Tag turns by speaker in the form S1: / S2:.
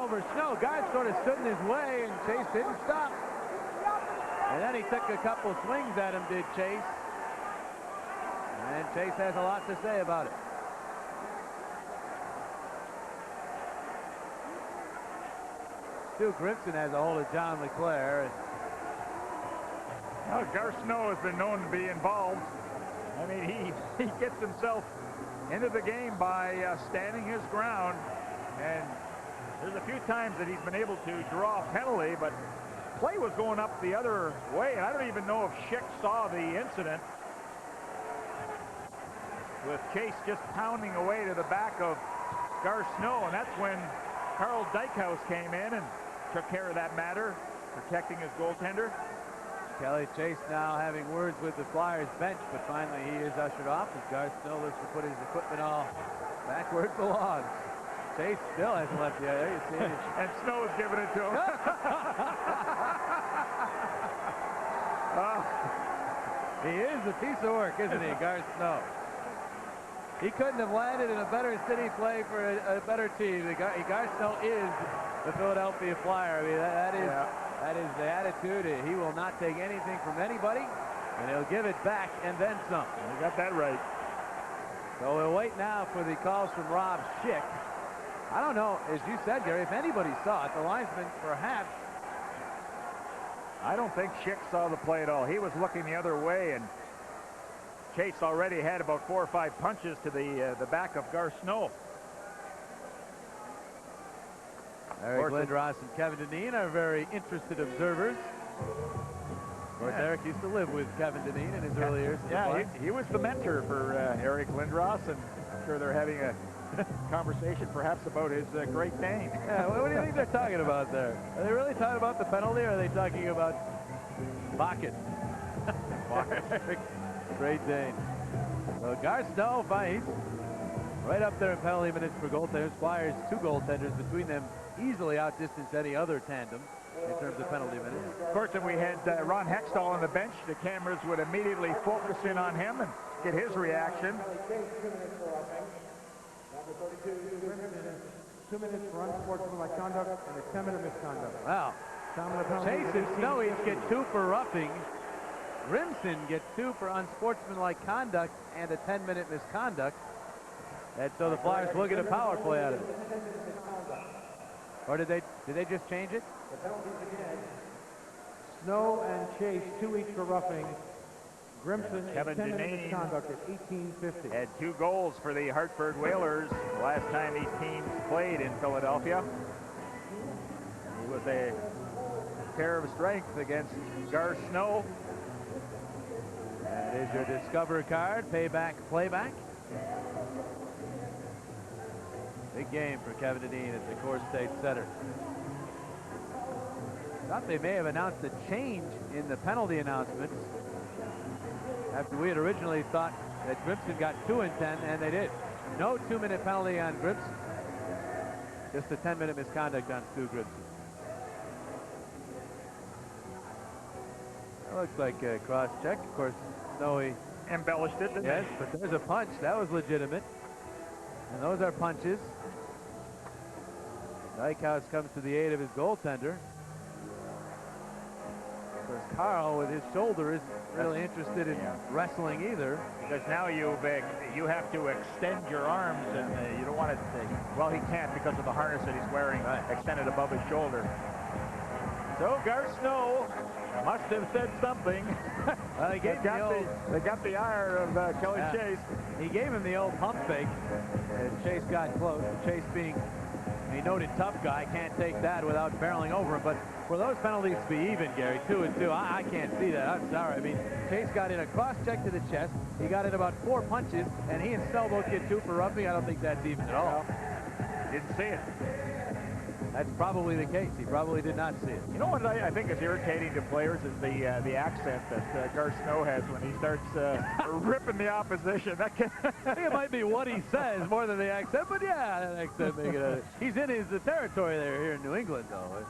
S1: over Snow. Garth sort of stood in his way, and Chase didn't stop. And then he took a couple swings at him, did Chase. And Chase has a lot to say about it. Stu Grimson has a hold of John LeClaire.
S2: Well, Garth Snow has been known to be involved. I mean, he gets himself into the game by standing his ground. And there's a few times that he's been able to draw a penalty, but play was going up the other way. And I don't even know if Schick saw the incident with Chase just pounding away to the back of Garth Snow. And that's when Carl Dykhouse came in and took care of that matter, protecting his goaltender.
S1: Kelly Chase now having words with the Flyers bench, but finally he is ushered off as Garth Snow looks to put his equipment all back where it belongs. Chase still hasn't left the area. You see it.
S2: And Snow is giving it to him.
S1: He is a piece of work, isn't he, Garth Snow? He couldn't have landed in a better city play for a better team. Garth Snow is the Philadelphia Flyer. I mean, that is the attitude. He will not take anything from anybody, and he'll give it back and then some.
S2: You got that right.
S1: So we'll wait now for the calls from Rob Schick. I don't know, as you said, Gary, if anybody saw it, the linesman perhaps.
S2: I don't think Schick saw the play at all. He was looking the other way, and Chase already had about 4 or 5 punches to the back of Garth Snow.
S1: Eric Lindros and Kevin Dineen are very interested observers. Of course, Eric used to live with Kevin Dineen in his early years.
S2: Yeah, he was the mentor for Eric Lindros, and I'm sure they're having a conversation perhaps about his Great Dane.
S1: Yeah, what do you think they're talking about there? Are they really talking about the penalty, or are they talking about Bucket? Great Dane. Well, Garth Snow, he's right up there in penalty minutes for goaltenders. Flyers, 2 goaltenders between them, easily outdistance any other tandem in terms of penalty minutes.
S2: Of course, if we had Ron Hextall on the bench, the cameras would immediately focus in on him and get his reaction.
S3: 2 minutes for unsportsmanlike conduct and a 10-minute misconduct.
S1: Wow. Chase and Snow each get 2 for roughing. Grimson gets 2 for unsportsmanlike conduct and a 10-minute misconduct. And so the Flyers will get a power play out of it. Or did they just change it?
S3: The penalties again. Snow and Chase, 2 each for roughing. Grimson,
S2: Kevin
S3: 10-minute
S2: Dineen
S3: misconduct at 18:50.
S2: Had 2 goals for the Hartford Whalers the last time these teams played in Philadelphia. He was a pair of strength against Garth Snow.
S1: That is your Discover card, payback, playback. Big game for Kevin Dineen at the Core State Center. Thought they may have announced a change in the penalty announcements after we had originally thought that Grimson got 2 and 10, and they did. No 2-minute penalty on Grimson. Just a 10-minute misconduct on Stu Grimson. That looks like a cross check. Of course, Snowy
S2: embellished it, didn't
S1: yes, but there's a punch. That was legitimate. And those are punches. Dykhouse comes to the aid of his goaltender. Of course, Carl, with his shoulder, isn't really interested in wrestling either.
S2: Because now you have to extend your arms, and you don't want to. Well, he can't because of the harness that he's wearing extended above his shoulder. So Garth Snow must have said something.
S1: Well, they
S2: got the ire of Kelly Chase.
S1: He gave him the old pump fake, and Chase got close. Chase, being a noted tough guy, can't take that without barreling over him. But for those penalties to be even, Gary, 2 and 2, I can't see that. I'm sorry. I mean, Chase got in a cross check to the chest. He got in about 4 punches, and he and Snow both get 2 for roughing. I don't think that's even at all.
S2: Didn't see it.
S1: That's probably the case. He probably did not see it.
S2: You know what I think is irritating to players is the accent that Garth Snow has when he starts ripping the opposition.
S1: I think it might be what he says more than the accent, but yeah, that accent making it. He's in his territory there here in New England, though.